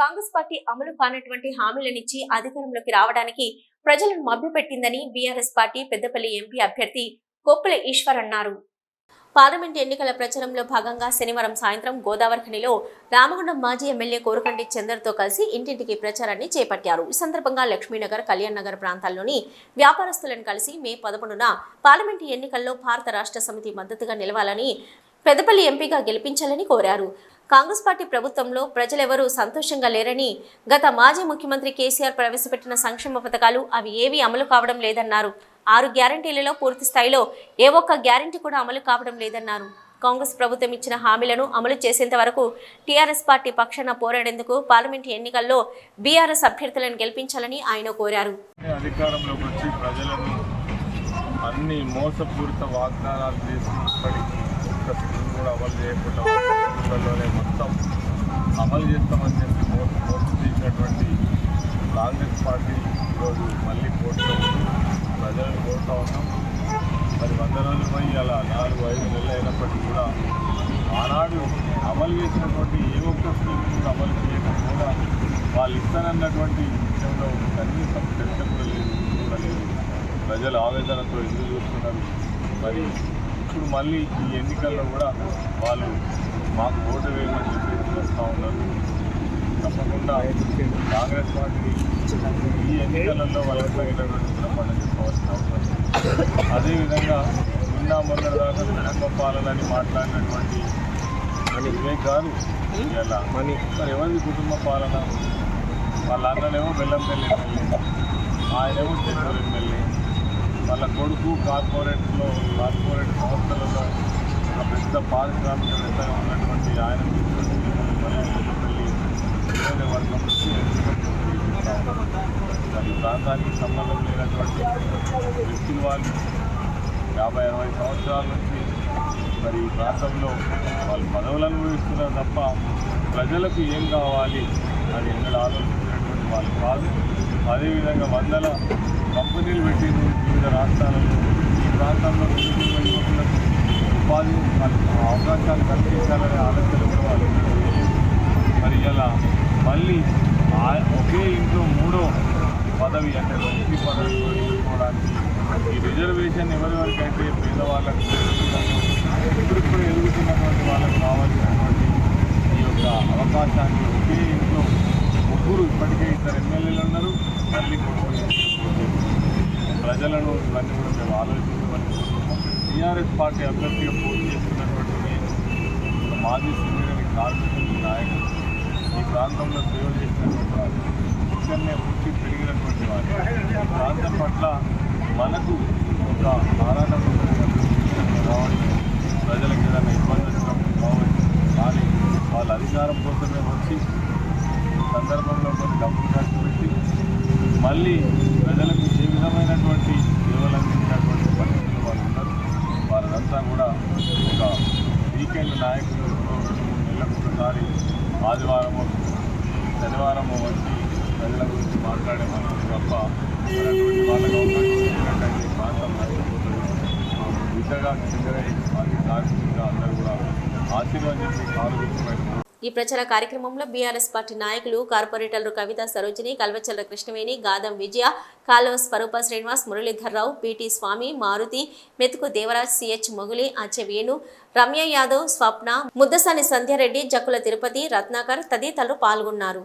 Congress party అమలు కానటువంటి హామీలనిచ్చి అధికారంలోకి రావడానికి ప్రజలను మభ్యపెట్టిందని బీఆర్ఎస్ పార్టీ పెద్దపల్లి ఎంపీ అభ్యర్థి కొప్పుల ఈశ్వర్ అన్నారు. పార్లమెంట్ ఎన్నికల ప్రచారంలో భాగంగా శనివారం సాయంత్రం గోదావరిఖనిలో రామగుండం మాజీ ఎమ్మెల్యే కోరుకంటి చందర్తో కలిసి ఇంటింటికి ప్రచారాన్ని చేపట్టారు. ఈ సందర్భంగా లక్ష్మీనగర్, కళ్యాణ్ నగర్ ప్రాంతాల్లోని వ్యాపారస్తులను కలిసి మే 11న పార్లమెంటు ఎన్నికల్లో భారత రాష్ట్ర సమితి మద్దతుగా నిలవాలని, పెద్దపల్లి ఎంపీగా గెలిపించాలని కోరారు. కాంగ్రెస్ పార్టీ ప్రభుత్వంలో ప్రజలెవరూ సంతోషంగా లేరని, గత మాజీ ముఖ్యమంత్రి కేసీఆర్ ప్రవేశపెట్టిన సంక్షేమ పథకాలు అవి ఏవీ అమలు కావడం లేదన్నారు. 6 గ్యారంటీలలో పూర్తి స్థాయిలో ఏ ఒక్క గ్యారంటీ కూడా అమలు కావడం లేదన్నారు. కాంగ్రెస్ ప్రభుత్వం ఇచ్చిన హామీలను అమలు చేసేంత వరకు టీఆర్ఎస్ పార్టీ పక్షాన పోరాడేందుకు పార్లమెంట్ ఎన్నికల్లో బీఆర్ఎస్ అభ్యర్థులను గెలిపించాలని ఆయన కోరారు. అధికారంలోకి వచ్చి ప్రజలను అన్ని మోసపూరిత వాగ్దానాలు చేసి ఒక్క స్కీమ్ కూడా అమలు చేయకుండా మొత్తం అమలు చేస్తామని చెప్పి మోసం చేసినటువంటి కాంగ్రెస్ పార్టీ ఈరోజు మళ్ళీ పోటీలో ప్రజలను కోరుతూ ఉన్నాం. మరి 100 రోజులు పోయి అలా 4-5 నెలలు అయినప్పటికీ కూడా ఆనాడు అమలు చేసినటువంటి ఏ ఒక్క స్కీమ్ కూడా అమలు చేయకుండా వాళ్ళు ఇస్తానన్నటువంటి విషయంలో కనీసం చర్చ కూడా లేదు. ప్రజలు ఆవేదనతో ఎదురు చూస్తున్నారు. మరి ఇప్పుడు మళ్ళీ ఈ ఎన్నికల్లో కూడా వాళ్ళు మాకు ఓటు వేయమని చెప్పి వస్తూ ఉన్నారు. తప్పకుండా కాంగ్రెస్ పార్టీ ఈ ఎన్నికలలో వాళ్ళకి తగినటువంటి బ్రహ్మాండం చెప్పవలసిన అవసరం. అదేవిధంగా నిన్న మొన్న దాకా కుటుంబ పాలనని మాట్లాడినటువంటి వివేక్ గారు ఇలా మరి ఎవరిది కుటుంబ పాలన? వాళ్ళ అన్ననేమో బెల్లంపల్లి ఎమ్మెల్యే, ఆయనేమో చెన్నూరు ఎమ్మెల్యే, వాళ్ళ కొడుకు కార్పొరేట్ సంస్థలలో ఒక పెద్ద పారిశ్రామికవేత్తగా ఉన్నటువంటి ఆయన ఎమ్మెల్యే వర్గం నుంచి ఈ ప్రాంతానికి సంబంధం లేనటువంటి వ్యక్తులు వాళ్ళు 50-60 సంవత్సరాల నుంచి మరి ఈ ప్రాంతంలో వాళ్ళు పదవులు అనుభవిస్తున్నారు తప్ప ప్రజలకు ఏం కావాలి అని ఎన్నడూ ఆలోచించినటువంటి వాళ్ళు కాదు. అదేవిధంగా 100 కంపెనీలు పెట్టింది వివిధ రాష్ట్రాలలో. ఈ ప్రాంతంలో యువకులకు ఉపాధి అవకాశాలు కల్పించాలనే ఆలోచన కూడా వాళ్ళు మరి ఇలా మళ్ళీ ఒకే ఇంట్లో 3వ పదవి అంటే మంత్రి పదవి తీసుకోవడానికి ఈ రిజర్వేషన్ ఎవరెవరికైతే పేదవాళ్ళకు ఇప్పుడు ఎదుగుతున్నటువంటి వాళ్ళకు కావాల్సినటువంటి ఈ యొక్క అవకాశాన్ని ఒకే ఇంట్లో ముగ్గురు ఇప్పటికే 2 ఎమ్మెల్యేలు ఉన్నారు. మళ్ళీ ప్రజలను ఇవన్నీ కూడా మేము ఆలోచించమని టీఆర్ఎస్ పార్టీ అభ్యర్థిగా పోటీ చేస్తున్నటువంటి నేను మాజీ సింగరేణి కార్మికులు నాయకులు, ఈ ప్రాంతంలో సేవ చేసినటువంటి వారు, ఇక్కడనే పుట్టి పెరిగినటువంటి వారు, ఈ ప్రాంతం పట్ల మనకు ఒక ఆరాధన కావచ్చు, ప్రజలకు ఏదైనా ఇబ్బంది వచ్చినప్పుడు కావచ్చు. కానీ వాళ్ళ అధికారం కోసమే వచ్చి సందర్భంలో కొన్ని డబ్బులు ఖర్చు పెట్టి మళ్ళీ ప్రజలకు ఏ విధమైనటువంటి సేవలు అందించినటువంటి పరిస్థితులు వాళ్ళు ఉన్నారు. వారంతా కూడా ఒక వీకెండ్ నాయకులు 2-3 నెలలకు ఒకసారి ఆదివారము శనివారము వచ్చి ప్రజల గురించి మాట్లాడే మనుషులు తప్ప అటువంటి వాళ్ళకు అవకాశం ఇచ్చినట్టయితే ప్రాంతం నష్టపోతుంది. విధంగా సింగరేణి మాజీ కార్మికులుగా అందరూ కూడా ఆశీర్వాదించి ఆలోచించబడి ఈ ప్రచార కార్యక్రమంలో బీఆర్ఎస్ పార్టీ నాయకులు, కార్పొరేటర్లు కవిత సరోజిని, కల్వచర్ల కృష్ణవేణి, గాదం విజయ, కాలువ స్వరూప శ్రీనివాస్, మురళీధర్రావు, పిటి స్వామి, మారుతి, మెతుకు దేవరాజ్, సిహెచ్ మొగులి, అచ్చ వేణు, రమ్య యాదవ్, స్వప్న, ముద్దసాని సంధ్యారెడ్డి, జక్కుల తిరుపతి, రత్నాకర్ తదితరులు పాల్గొన్నారు.